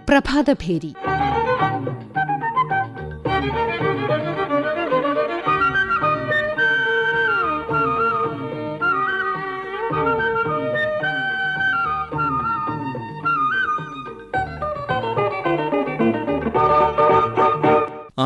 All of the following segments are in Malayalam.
പ്രഭാതഭേരി.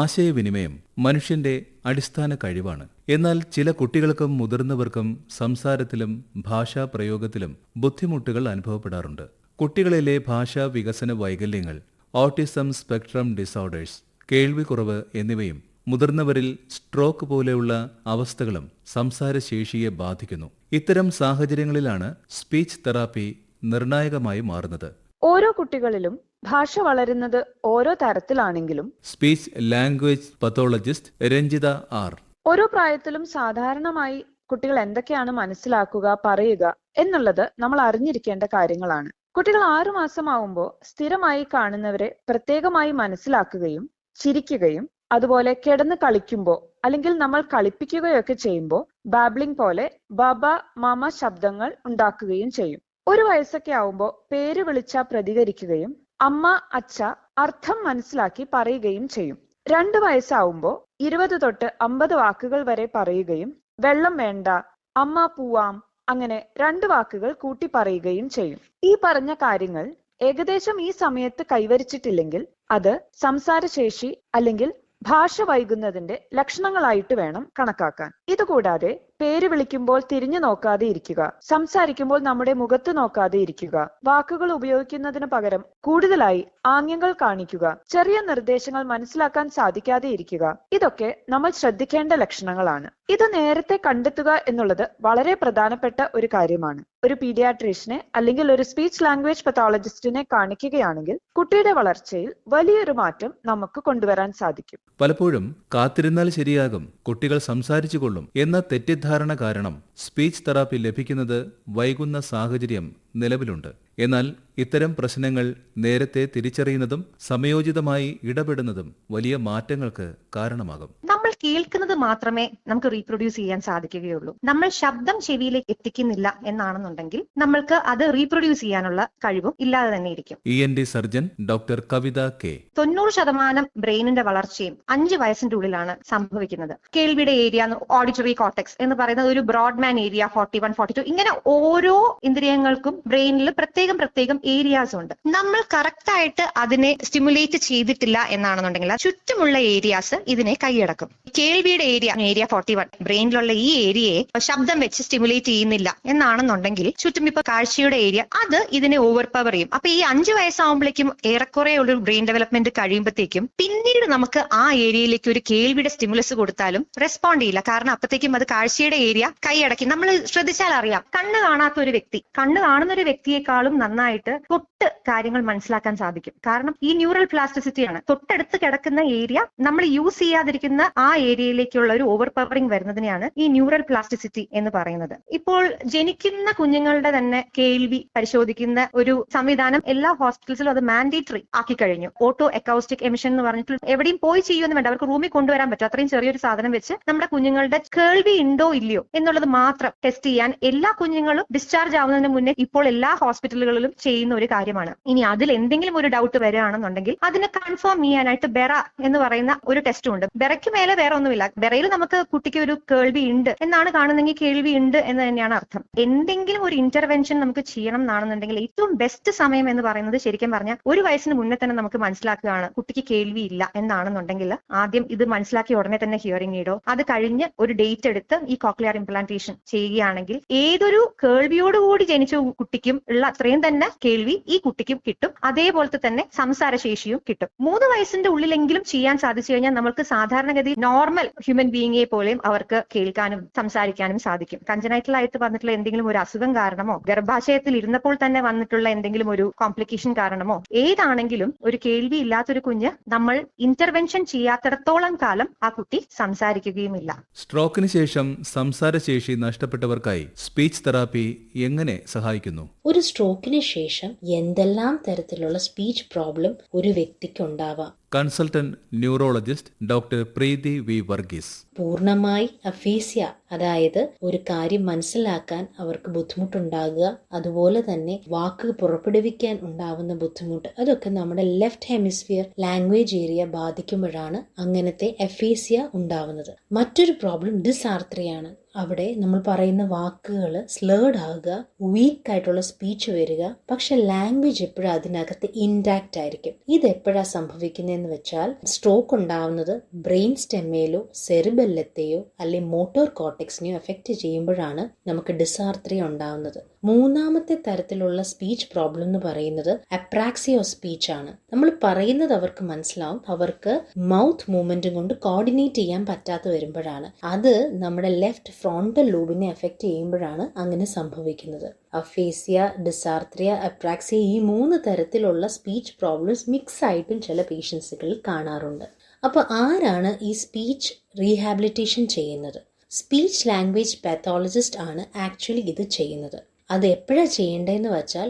ആശയവിനിമയം മനുഷ്യന്റെ അടിസ്ഥാന കഴിവാണ്. എന്നാൽ ചില കുട്ടികൾക്കും മുതിർന്നവർക്കും സംസാരത്തിലും ഭാഷാപ്രയോഗത്തിലും ബുദ്ധിമുട്ടുകൾ അനുഭവപ്പെടാറുണ്ട്. കുട്ടികളിലെ ഭാഷാ വികസന വൈകല്യങ്ങൾ, ഓട്ടിസം സ്പെക്ട്രം ഡിസോർഡേഴ്സ്, കേൾവിക്കുറവ് എന്നിവയും മുതിർന്നവരിൽ സ്ട്രോക്ക് പോലെയുള്ള അവസ്ഥകളും സംസാരശേഷിയെ ബാധിക്കുന്നു. ഇത്തരം സാഹചര്യങ്ങളിലാണ് സ്പീച്ച് തെറാപ്പി നിർണായകമായി മാറുന്നത്. ഓരോ കുട്ടികളിലും ഭാഷ വളരുന്നത് ഓരോ തരത്തിലാണെങ്കിലും speech language pathologist Ranjitha R: ഓരോ പ്രായത്തിലും സാധാരണമായി കുട്ടികൾ എന്തൊക്കെയാണ് മനസ്സിലാക്കുക, പറയുക എന്നുള്ളത് നമ്മൾ അറിഞ്ഞിരിക്കേണ്ട കാര്യങ്ങളാണ്. കുട്ടികൾ 6 മാസമാവുമ്പോൾ സ്ഥിരമായി കാണുന്നവരെ പ്രത്യേകമായി മനസ്സിലാക്കുകയും ചിരിക്കുകയും അതുപോലെ കിടന്ന് കളിക്കുമ്പോൾ അല്ലെങ്കിൽ നമ്മൾ കളിപ്പിക്കുകയൊക്കെ ചെയ്യുമ്പോൾ ബാബ്ലിംഗ് പോലെ ബാബ മാമ ശബ്ദങ്ങൾ ഉണ്ടാക്കുകയും ചെയ്യും. 1 വയസ്സൊക്കെ ആവുമ്പോൾ പേര് വിളിച്ചാൽ പ്രതികരിക്കുകയും അമ്മ അച്ഛ അർത്ഥം മനസ്സിലാക്കി പറയുകയും ചെയ്യും. 2 വയസ്സാവുമ്പോൾ 20 തൊട്ട് 50 വാക്കുകൾ വരെ പറയുകയും വെള്ളം വേണ്ട, അമ്മ പൂവാം, അങ്ങനെ 2 വാക്കുകൾ കൂട്ടി പറയുകയും ചെയ്യും. ഈ പറഞ്ഞ കാര്യങ്ങൾ ഏകദേശം ഈ സമയത്ത് കൈവരിച്ചിട്ടില്ലെങ്കിൽ അത് സംസാരശേഷി അല്ലെങ്കിൽ ഭാഷ വൈകുന്നതിന്റെ ലക്ഷണങ്ങളായിട്ട് വേണം കണക്കാക്കാൻ. ഇതുകൂടാതെ പേര് വിളിക്കുമ്പോൾ തിരിഞ്ഞു നോക്കാതെ ഇരിക്കുക, സംസാരിക്കുമ്പോൾ നമ്മുടെ മുഖത്ത് നോക്കാതെ ഇരിക്കുക, വാക്കുകൾ ഉപയോഗിക്കുന്നതിന് പകരം കൂടുതലായി ആംഗ്യങ്ങൾ കാണിക്കുക, ചെറിയ നിർദ്ദേശങ്ങൾ മനസ്സിലാക്കാൻ സാധിക്കാതെ ഇരിക്കുക, ഇതൊക്കെ നമ്മൾ ശ്രദ്ധിക്കേണ്ട ലക്ഷണങ്ങളാണ്. ഇത് നേരത്തെ കണ്ടെത്തുക എന്നുള്ളത് വളരെ പ്രധാനപ്പെട്ട ഒരു കാര്യമാണ്. ഒരു പീഡിയാട്രീഷ്യനെ അല്ലെങ്കിൽ ഒരു സ്പീച്ച് ലാംഗ്വേജ് പത്തോളജിസ്റ്റിനെ കാണിക്കുകയാണെങ്കിൽ കുട്ടിയുടെ വളർച്ചയിൽ വലിയൊരു മാറ്റം നമുക്ക് കൊണ്ടുവരാൻ സാധിക്കും. പലപ്പോഴും കാത്തിരുന്നാൽ ശരിയാകും, കുട്ടികൾ സംസാരിച്ചുകൊള്ളും എന്ന തെറ്റിദ്ധാരണ കാരണം സ്പീച്ച് തെറാപ്പി ലഭിക്കുന്നത് വൈകുന്ന സാഹചര്യം നിലവിലുണ്ട്. എന്നാൽ ഇത്തരം പ്രശ്നങ്ങൾ നേരത്തെ തിരിച്ചറിയുന്നതും സമയോചിതമായി ഇടപെടുന്നതും വലിയ മാറ്റങ്ങൾക്ക് കാരണമാകും. നമ്മൾ കേൾക്കുന്നത് മാത്രമേ നമുക്ക് റീപ്രൊഡ്യൂസ് ചെയ്യാൻ സാധിക്കുകയുള്ളൂ. നമ്മൾ ശബ്ദം ചെവിയിലേക്ക് എത്തിക്കുന്നില്ല എന്നാണെന്നുണ്ടെങ്കിൽ നമ്മൾക്ക് അത് റീപ്രൊഡ്യൂസ് ചെയ്യാനുള്ള കഴിവും ഇല്ലാതെ തന്നെ ഇരിക്കും. ENT സർജൻ ഡോക്ടർ കവിത കെ: 90% ബ്രെയിനിന്റെ വളർച്ചയും 5 വയസ്സിന്റെ ഉള്ളിലാണ് സംഭവിക്കുന്നത്. കേൾവിയുടെ ഏരിയ, ഓഡിറ്ററി കോർട്ടെക്സ് എന്ന് പറയുന്നത് ഒരു ബ്രോഡ്മാൻ ഏരിയ 41, 42, ഇങ്ങനെ ഓരോ ഇന്ദ്രിയങ്ങൾക്കും ബ്രെയിനിൽ പ്രത്യേകം ഏരിയാസ് ഉണ്ട്. നമ്മൾ കറക്റ്റ് ആയിട്ട് അതിനെ സ്റ്റിമുലേറ്റ് ചെയ്തിട്ടില്ല എന്നാണെന്നുണ്ടെങ്കിൽ ചുറ്റുമുള്ള ഏരിയാസ് ഇതിനെ കൈയടക്കും. കേൾവിയുടെ ഏരിയ 41 ബ്രെയിനിലുള്ള ഈ ഏരിയയെ ശബ്ദം വെച്ച് സ്റ്റിമുലേറ്റ് ചെയ്യുന്നില്ല എന്നാണെന്നുണ്ടെങ്കിൽ ചുറ്റും ഇപ്പൊ കാഴ്ചയുടെ ഏരിയ അത് ഇതിനെ ഓവർ പവർ ചെയ്യും. അപ്പൊ ഈ 5 വയസ്സാകുമ്പോഴേക്കും ഏറെക്കുറെ ഒരു ബ്രെയിൻ ഡെവലപ്മെന്റ് കഴിയുമ്പോഴത്തേക്കും പിന്നീട് നമുക്ക് ആ ഏരിയയിലേക്ക് ഒരു കേൾവിയുടെ സ്റ്റിമുലസ് കൊടുത്താലും റെസ്പോണ്ട് ചെയ്യില്ല. കാരണം അപ്പത്തേക്കും അത് കാഴ്ചയുടെ ഏരിയ കൈയടക്കി. നമ്മൾ ശ്രദ്ധിച്ചാൽ അറിയാം, കണ്ണ് കാണാത്ത ഒരു വ്യക്തി കണ്ണ് കാണുന്ന ഒരു വ്യക്തിയെക്കാളും നന്നായിട്ട് തൊട്ട് കാര്യങ്ങൾ മനസ്സിലാക്കാൻ സാധിക്കും. കാരണം ഈ ന്യൂറൽ പ്ലാസ്റ്റിസിറ്റിയാണ്. തൊട്ടടുത്ത് കിടക്കുന്ന ഏരിയ നമ്മൾ യൂസ് ചെയ്യാതിരിക്കുന്ന ആ ഏരിയയിലേക്കുള്ള ഒരു ഓവർ പവറിംഗ് വരുന്നതിനെയാണ് ഈ ന്യൂറൽ പ്ലാസ്റ്റിസിറ്റി എന്ന് പറയുന്നത്. ഇപ്പോൾ ജനിക്കുന്ന കുഞ്ഞുങ്ങളുടെ തന്നെ കേൾവി പരിശോധിക്കുന്ന ഒരു സംവിധാനം എല്ലാ ഹോസ്പിറ്റൽസിലും അത് മാൻഡേറ്ററി ആക്കി കഴിഞ്ഞു. ഓട്ടോ അക്കൗസ്റ്റിക് എമിഷൻ എന്ന് പറഞ്ഞിട്ട് എവിടെയും പോയി ചെയ്യുമെന്ന് വേണ്ട, അവർക്ക് റൂമിൽ കൊണ്ടുവരാൻ പറ്റും. അത്രയും ചെറിയൊരു സാധനം വെച്ച് നമ്മുടെ കുഞ്ഞുങ്ങളുടെ കേൾവി ഉണ്ടോ ഇല്ലയോ എന്നുള്ളത് മാത്രം ടെസ്റ്റ് ചെയ്യാൻ എല്ലാ കുഞ്ഞുങ്ങളും ഡിസ്ചാർജ് ആവുന്നതിന് മുന്നേ ഇപ്പോൾ എല്ലാ ഹോസ്പിറ്റലുകളിലും ചെയ്യുന്ന ഒരു കാര്യമാണ്. ഇനി അതിൽ എന്തെങ്കിലും ഒരു ഡൗട്ട് വരികയാണെന്നുണ്ടെങ്കിൽ അതിനെ കൺഫേം ചെയ്യാനായിട്ട് ബെറ എന്ന് പറയുന്ന ഒരു ടെസ്റ്റും ഉണ്ട്. ബെറയ്ക്ക് മേലെ വേറെ ഒന്നുമില്ല. ബെറയിൽ നമുക്ക് കുട്ടിക്ക് ഒരു കേൾവി ഉണ്ട് എന്നാണ് കാണുന്നെങ്കിൽ കേൾവി ഉണ്ട് എന്ന് തന്നെയാണ് അർത്ഥം. എന്തെങ്കിലും ഒരു ഇന്റർവെൻഷൻ നമുക്ക് ചെയ്യണം എന്നാണെന്നുണ്ടെങ്കിൽ ഏറ്റവും ബെസ്റ്റ് സമയം എന്ന് പറയുന്നത് ശരിക്കും പറഞ്ഞാൽ 1 വയസ്സിന് മുന്നേ തന്നെ നമുക്ക് മനസ്സിലാക്കുകയാണ് കുട്ടിക്ക് കേൾവി ഇല്ല എന്നാണെന്നുണ്ടെങ്കിൽ ആദ്യം ഇത് മനസ്സിലാക്കി ഉടനെ തന്നെ ഹിയറിംഗ് എയ്ഡോ അത് കഴിഞ്ഞ് ഒരു ഡേറ്റ് എടുത്ത് ഈ കോക്ലിയർ ഇംപ്ലാന്റേഷൻ ചെയ്യുകയാണെങ്കിൽ ഏതൊരു കേൾവിയോടുകൂടി ജനിച്ച കുട്ടിക്കും ഉള്ള അത്രയും തന്നെ കേൾവി ഈ കുട്ടിക്കും കിട്ടും. അതേപോലത്തെ തന്നെ സംസാരശേഷിയും കിട്ടും. 3 വയസ്സിന്റെ ഉള്ളിലെങ്കിലും ചെയ്യാൻ സാധിച്ചു കഴിഞ്ഞാൽ നമുക്ക് സാധാരണഗതി നോർമൽ ഹ്യൂമൻ ബീയിങ്ങെ പോലെയും അവർക്ക് കേൾക്കാനും സംസാരിക്കാനും സാധിക്കും. കൺജനൈറ്റൽ ആയിട്ട് വന്നിട്ടുള്ള എന്തെങ്കിലും ഒരു അസുഖം കാരണമോ ഗർഭാശയത്തിൽ ഇരുന്നപ്പോൾ തന്നെ വന്നിട്ടുള്ള എന്തെങ്കിലും ഒരു കോംപ്ലിക്കേഷൻ കാരണമോ ഏതാണെങ്കിലും ഒരു കേൾവി ഇല്ലാത്തൊരു കുഞ്ഞ് നമ്മൾ ഇന്റർവെൻഷൻ ചെയ്യാത്തിടത്തോളം കാലം ആ കുട്ടി സംസാരിക്കുകയുമില്ല. സ്ട്രോക്കിന് ശേഷം സംസാരശേഷി നഷ്ടപ്പെട്ടവർക്കായി സ്പീച്ച് തെറാപ്പി എങ്ങനെ സഹായിക്കുന്നു? ഒരു സ്ട്രോക്കിന് ശേഷം എന്തെല്ലാം തരത്തിലുള്ള സ്പീച്ച് പ്രോബ്ലം ഒരു വ്യക്തിക്ക് ഉണ്ടാവാം. കൺസൾട്ടന്റ് ന്യൂറോളജിസ്റ്റ് ഡോക്ടർ പ്രീതി വി വർഗീസ്. പൂർണ്ണമായി അഫീസിയ, അതായത് ഒരു കാര്യം മനസ്സിലാക്കാൻ അവർക്ക് ബുദ്ധിമുട്ടുണ്ടാകുക, അതുപോലെ തന്നെ വാക്ക് പുറപ്പെടുവിക്കാൻ ഉണ്ടാവുന്ന ബുദ്ധിമുട്ട്, അതൊക്കെ നമ്മുടെ ലെഫ്റ്റ് ഹെമിസ്ഫിയർ ലാംഗ്വേജ് ഏരിയ ബാധിക്കുമ്പോഴാണ് അങ്ങനത്തെ അഫീസിയ ഉണ്ടാവുന്നത്. മറ്റൊരു പ്രോബ്ലം ഡിസാർത്രയാണ്. അവിടെ നമ്മൾ പറയുന്ന വാക്കുകൾ സ്ലേർഡ് ആകുക, വീക്ക് ആയിട്ടുള്ള സ്പീച്ച് വരിക, പക്ഷെ ലാംഗ്വേജ് എപ്പോഴും അതിനകത്ത് ഇൻടാക്റ്റ് ആയിരിക്കും. ഇത് എപ്പോഴാണ് സംഭവിക്കുന്നതെന്ന് വെച്ചാൽ, സ്ട്രോക്ക് ഉണ്ടാവുന്നത് ബ്രെയിൻ സ്റ്റെമ്മയിലോ സെറിബെല്ലത്തെയോ അല്ലെങ്കിൽ മോട്ടോർ കോർട്ടെക്സിനെയോ എഫക്റ്റ് ചെയ്യുമ്പോഴാണ് നമുക്ക് ഡിസാർത്രയ ഉണ്ടാവുന്നത്. മൂന്നാമത്തെ തരത്തിലുള്ള സ്പീച്ച് പ്രോബ്ലം എന്ന് പറയുന്നത് അപ്രാക്സിയ ഓഫ് സ്പീച്ച് ആണ്. നമ്മൾ പറയുന്നത് അവർക്ക് മനസ്സിലാവും, അവർക്ക് മൗത്ത് മൂവ്മെന്റും കൊണ്ട് കോർഡിനേറ്റ് ചെയ്യാൻ പറ്റാതെ വരുമ്പോഴാണ്. അത് നമ്മുടെ ലെഫ്റ്റ് ഫ്രോണ്ടൽ ലൂബിനെ എഫക്റ്റ് ചെയ്യുമ്പോഴാണ് അങ്ങനെ സംഭവിക്കുന്നത്. അഫേസിയ, ഡിസാർത്രയ, അപ്രാക്സിയ, ഈ 3 തരത്തിലുള്ള സ്പീച്ച് പ്രോബ്ലംസ് മിക്സ് ആയിട്ടും ചില പേഷ്യൻസുകളിൽ കാണാറുണ്ട്. അപ്പോൾ ആരാണ് ഈ സ്പീച്ച് റീഹാബിലിറ്റേഷൻ ചെയ്യുന്നത്? സ്പീച്ച് ലാംഗ്വേജ് പാത്തോളജിസ്റ്റ് ആണ് ആക്ച്വലി ഇത് ചെയ്യുന്നത്. അത് എപ്പോഴാണ് ചെയ്യേണ്ടതെന്ന് വെച്ചാൽ,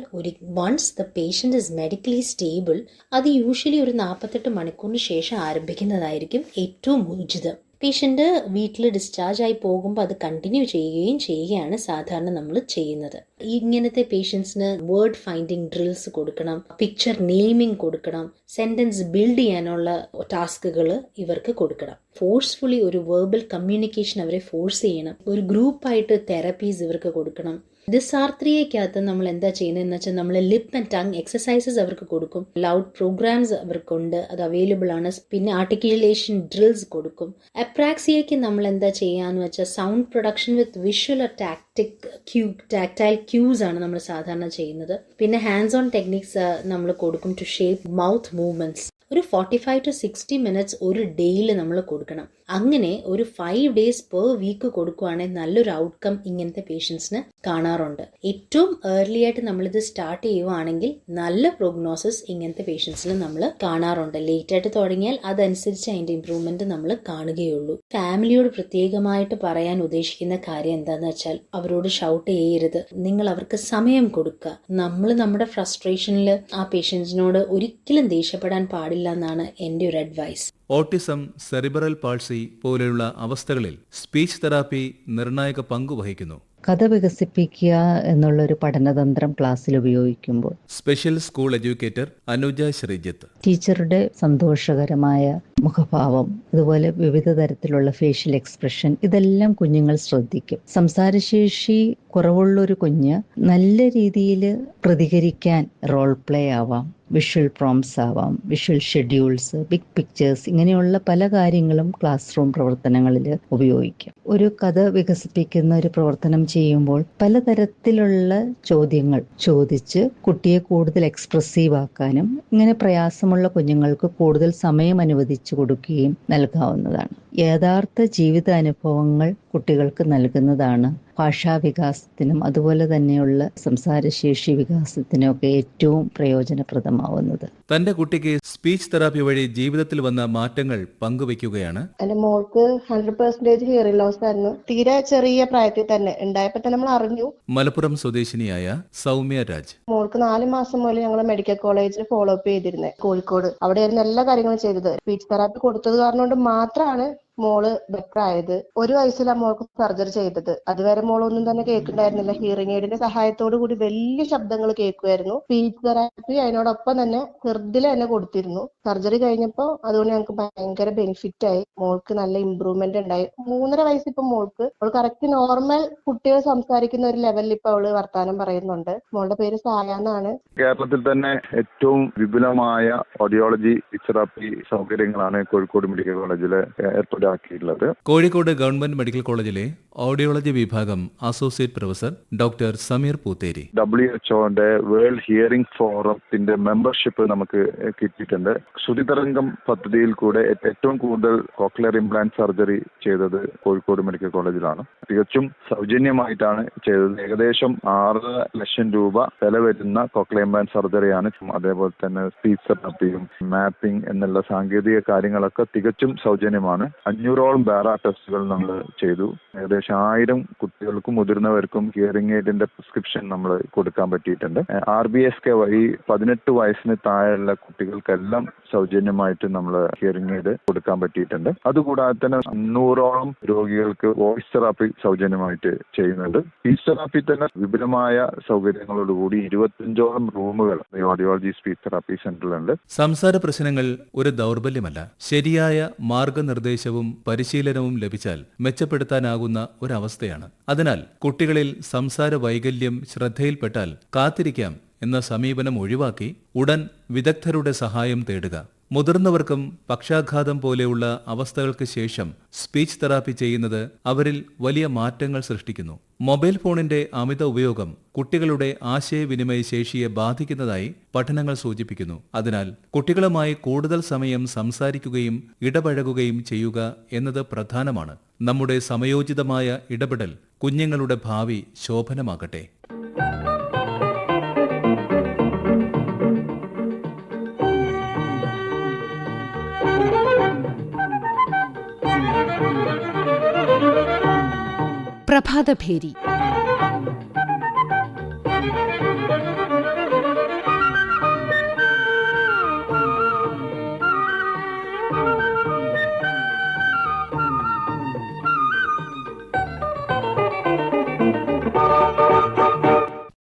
once the patient is medically stable, അത് യൂഷ്വലി ഒരു 48 മണിക്കൂറിന് ശേഷം ആരംഭിക്കുന്നതായിരിക്കും ഏറ്റവും ഉചിതം. പേഷ്യൻ്റ് വീട്ടിൽ ഡിസ്ചാർജ് ആയി പോകുമ്പോൾ അത് കണ്ടിന്യൂ ചെയ്യുകയാണ് സാധാരണ നമ്മൾ ചെയ്യുന്നത്. ഇങ്ങനത്തെ പേഷ്യൻസിന് വേർഡ് ഫൈൻഡിങ് ഡ്രിൽസ് കൊടുക്കണം, പിക്ചർ നെയിമിംഗ് കൊടുക്കണം, സെന്റൻസ് ബിൽഡ് ചെയ്യാനുള്ള ടാസ്കുകൾ ഇവർക്ക് കൊടുക്കണം. ഫോഴ്സ്ഫുള്ളി ഒരു വെർബൽ കമ്മ്യൂണിക്കേഷൻ അവരെ ഫോഴ്സ് ചെയ്യണം. ഒരു ഗ്രൂപ്പായിട്ട് തെറപ്പീസ് ഇവർക്ക് കൊടുക്കണം. ഡിസാർത്രയക്കകത്ത് നമ്മൾ എന്താ ചെയ്യുന്നതെന്ന് വെച്ചാൽ, നമ്മൾ ലിപ്പ് ആൻഡ് ടങ് എക്സസൈസസ് അവർക്ക് കൊടുക്കും. ലൗഡ് പ്രോഗ്രാംസ് അവർക്കുണ്ട്, അത് അവൈലബിൾ ആണ്. പിന്നെ ആർട്ടിക്കുലേഷൻ ഡ്രിൽസ് കൊടുക്കും. അപ്രാക്സിയയ്ക്ക് നമ്മൾ എന്താ ചെയ്യാന്ന് വെച്ചാൽ, സൗണ്ട് പ്രൊഡക്ഷൻ വിത്ത് വിഷ്വൽ ടാക്ടൈൽ ക്യൂസ് ആണ് നമ്മൾ സാധാരണ ചെയ്യുന്നത്. പിന്നെ ഹാൻഡ്സ് ഓൺ ടെക്നിക്സ് നമ്മൾ കൊടുക്കും ടു ഷേപ്പ് മൗത്ത് മൂവ്മെന്റ്സ്. ഒരു 45 to 60 minutes ഒരു ഡേയിൽ നമ്മൾ കൊടുക്കണം. അങ്ങനെ ഒരു 5 days per week കൊടുക്കുകയാണെങ്കിൽ നല്ലൊരു ഔട്ട്കം ഇങ്ങനത്തെ പേഷ്യൻസിന് കാണാറുണ്ട്. ഏറ്റവും ഏർലി ആയിട്ട് നമ്മളിത് സ്റ്റാർട്ട് ചെയ്യുവാണെങ്കിൽ നല്ല പ്രോഗ്നോസിസ് ഇങ്ങനത്തെ പേഷ്യൻസിൽ നമ്മൾ കാണാറുണ്ട്. ലേറ്റ് ആയിട്ട് തുടങ്ങിയാൽ അതനുസരിച്ച് അതിന്റെ ഇംപ്രൂവ്മെന്റ് നമ്മൾ കാണുകയുള്ളൂ. ഫാമിലിയോട് പ്രത്യേകമായിട്ട് പറയാൻ ഉദ്ദേശിക്കുന്ന കാര്യം എന്താന്ന് വെച്ചാൽ, അവരോട് ഷൗട്ട് ചെയ്യരുത്, നിങ്ങൾ അവർക്ക് സമയം കൊടുക്കുക. നമ്മൾ നമ്മുടെ ഫ്രസ്ട്രേഷനിൽ ആ പേഷ്യൻസിനോട് ഒരിക്കലും ദേഷ്യപ്പെടാൻ പാടില്ല എന്നാണ് എൻ്റെ ഒരു അഡ്വൈസ്. ഓട്ടിസം, സെറിബ്രൽ പാൾസി പോലെയുള്ള അവസ്ഥകളിൽ സ്പീച്ച് തെറാപ്പി നിർണായക പങ്ക് വഹിക്കുന്നു. കഥ വികസിപ്പിക്കുക എന്നുള്ളൊരു പഠനതന്ത്രം ക്ലാസ്സിൽ ഉപയോഗിക്കുമ്പോൾ special school educator Anuja Sreejith. ടീച്ചറുടെ സന്തോഷകരമായ മുഖഭാവം, അതുപോലെ വിവിധ തരത്തിലുള്ള ഫേഷ്യൽ എക്സ്പ്രഷൻ, ഇതെല്ലാം കുഞ്ഞുങ്ങൾ ശ്രദ്ധിക്കും. സംസാരശേഷി കുറവുള്ളൊരു കുഞ്ഞ് നല്ല രീതിയിൽ പ്രതികരിക്കാൻ റോൾ പ്ലേ ആവാം, വിഷ്വൽ പ്രോംസ് ആവാം, വിഷ്വൽ ഷെഡ്യൂൾസ്, ബിഗ് പിക്ചേഴ്സ്, ഇങ്ങനെയുള്ള പല കാര്യങ്ങളും ക്ലാസ് റൂം പ്രവർത്തനങ്ങളിൽ ഉപയോഗിക്കാം. ഒരു കഥ വികസിപ്പിക്കുന്ന ഒരു പ്രവർത്തനം ചെയ്യുമ്പോൾ പലതരത്തിലുള്ള ചോദ്യങ്ങൾ ചോദിച്ച് കുട്ടിയെ കൂടുതൽ എക്സ്പ്രസീവ് ആക്കാനും, ഇങ്ങനെ പ്രയാസമുള്ള കുഞ്ഞുങ്ങൾക്ക് കൂടുതൽ സമയം അനുവദിച്ചു കൊടുക്കുകയും നൽകാവുന്നതാണ്. യഥാർത്ഥ ജീവിതാനുഭവങ്ങൾ കുട്ടികൾക്ക് നൽകുന്നതാണ് ഭാഷാവികാസത്തിനും അതുപോലെ തന്നെയുള്ള സംസാരശേഷി വികാസത്തിനും ഒക്കെ ഏറ്റവും പ്രയോജനപ്രദമാവുന്നത്. തന്റെ കുട്ടിക്ക് സ്പീച്ച് തെറാപ്പി വഴി ജീവിതത്തിൽ വന്ന മാറ്റങ്ങൾ പങ്കുവെക്കുകയാണ്. എന്റെ മോൾക്ക് 100% ഹിയറിംഗ് ലോസ് ആയിരുന്നു. തീരെ ചെറിയ പ്രായത്തിൽ തന്നെ ഉണ്ടായപ്പോ തന്നെ നമ്മൾ അറിഞ്ഞു. മലപ്പുറം സ്വദേശിനിയായ സൗമ്യ രാജ്. മോൾക്ക് 4 മാസം മുതൽ ഞങ്ങൾ മെഡിക്കൽ കോളേജിൽ ഫോളോ അപ്പ് ചെയ്തിരുന്നത് കോഴിക്കോട്. അവിടെയായിരുന്നു എല്ലാ കാര്യങ്ങളും ചെയ്തത്. സ്പീച്ച് തെറാപ്പി കൊടുത്തത് കാരണം കൊണ്ട് മാത്രമാണ് മോള് ബെറ്റർ ആയത്. 1 വയസ്സിലാണ് മോൾക്ക് സർജറി ചെയ്തത്. അതുവരെ മോളൊന്നും തന്നെ കേൾക്കുന്നുണ്ടായിരുന്നില്ല. ഹിയറിംഗ് എയ്ഡിന്റെ സഹായത്തോടു കൂടി വലിയ ശബ്ദങ്ങൾ കേൾക്കുമായിരുന്നു. സ്പീച്ച് തെറാപ്പി അതിനോടൊപ്പം തന്നെ ചെറുതിൽ തന്നെ കൊടുത്തിരുന്നു. സർജറി കഴിഞ്ഞപ്പോ അതുകൊണ്ട് ഞങ്ങൾക്ക് ഭയങ്കര ബെനിഫിറ്റ് ആയി. മോൾക്ക് നല്ല ഇമ്പ്രൂവ്മെന്റ് ഉണ്ടായി. 3.5 വയസ്സ് ഇപ്പൊ മോൾക്ക് കറക്റ്റ് നോർമൽ കുട്ടികൾ സംസാരിക്കുന്ന ഒരു ലെവലിൽ ഇപ്പൊ അവള് വർത്താനം പറയുന്നുണ്ട്. മോളുടെ പേര് സായ എന്നാണ്. കേരളത്തിൽ തന്നെ ഏറ്റവും വിപുലമായ ഓഡിയോളജി തെറാപ്പി സൗകര്യങ്ങളാണ് കോഴിക്കോട് മെഡിക്കൽ കോളേജിൽ ഏർപ്പെടുക. കോഴിക്കോട് ഗവൺമെന്റ് മെഡിക്കൽ കോളേജിലെ ഓഡിയോളജി വിഭാഗം associate professor doctor Sameer Pootheri. WHO world hearing ഫോറത്തിന്റെ മെമ്പർഷിപ്പ് നമുക്ക് കിട്ടിയിട്ടുണ്ട്. ശ്രുതിതരംഗം പദ്ധതിയിൽ കൂടെ ഏറ്റവും കൂടുതൽ കോക്ലിയർ ഇംപ്ലാന്റ് സർജറി ചെയ്തത് കോഴിക്കോട് മെഡിക്കൽ കോളേജിലാണ്. തികച്ചും സൗജന്യമായിട്ടാണ് ചെയ്തത്. ഏകദേശം 6 ലക്ഷം രൂപ വില വരുന്ന കോക്ലിയർ ഇംപ്ലാന്റ് സർജറിയാണ്. അതേപോലെ തന്നെ സ്പീച്ച് തെറാപ്പിയും മാപ്പിംഗ് എന്നുള്ള സാങ്കേതിക കാര്യങ്ങളൊക്കെ തികച്ചും സൗജന്യമാണ്. 500ഓളം ബാര ടെസ്റ്റുകൾ നമ്മൾ ചെയ്തു. ഏകദേശം 1000 കുട്ടികൾക്കും മുതിർന്നവർക്കും ഹിയറിംഗ് എയ്ഡിന്റെ പ്രിസ്ക്രിപ്ഷൻ നമ്മൾ കൊടുക്കാൻ പറ്റിയിട്ടുണ്ട്. RBSK വഴി 18 വയസ്സിന് താഴെയുള്ള കുട്ടികൾക്കെല്ലാം സൗജന്യമായിട്ട് നമ്മൾ ഹിയറിംഗ് എയ്ഡ് കൊടുക്കാൻ പറ്റിയിട്ടുണ്ട്. അതുകൂടാതെ തന്നെ 100ഓളം രോഗികൾക്ക് വോയിസ് തെറാപ്പി സൗജന്യമായിട്ട് ചെയ്യുന്നുണ്ട്. സ്പീച്ച് തെറാപ്പി തന്നെ വിപുലമായ സൗകര്യങ്ങളോടുകൂടി 25ഓളം റൂമുകൾ ഓഡിയോളജി സ്പീച്ച് തെറാപ്പി സെന്ററിലുണ്ട്. സംസാര പ്രശ്നങ്ങൾ ഒരു ദൗർബല്യമല്ല. ശരിയായ മാർഗനിർദ്ദേശവും പരിശീലനവും ലഭിച്ചാൽ മെച്ചപ്പെടുത്താനാകുന്ന ഒരവസ്ഥയാണ്. അതിനാൽ കുട്ടികളിൽ സംസാര വൈകല്യം ശ്രദ്ധയിൽപ്പെട്ടാൽ കാത്തിരിക്കാം എന്ന സമീപനം ഒഴിവാക്കി ഉടൻ വിദഗ്ധരുടെ സഹായം തേടുക. മുതിർന്നവർക്കും പക്ഷാഘാതം പോലെയുള്ള അവസ്ഥകൾക്ക് ശേഷം സ്പീച്ച് തെറാപ്പി ചെയ്യുന്നത് അവരിൽ വലിയ മാറ്റങ്ങൾ സൃഷ്ടിക്കുന്നു. മൊബൈൽ ഫോണിന്റെ അമിത ഉപയോഗം കുട്ടികളുടെ ആശയവിനിമയ ശേഷിയെ ബാധിക്കുന്നതായി പഠനങ്ങൾ സൂചിപ്പിക്കുന്നു. അതിനാൽ കുട്ടികളുമായി കൂടുതൽ സമയം സംസാരിക്കുകയും ഇടപഴകുകയും ചെയ്യുക എന്നത് പ്രധാനമാണ്. നമ്മുടെ സമയോചിതമായ ഇടപെടൽ കുഞ്ഞുങ്ങളുടെ ഭാവി ശോഭനമാകട്ടെ. പ്രഭാതഭേരി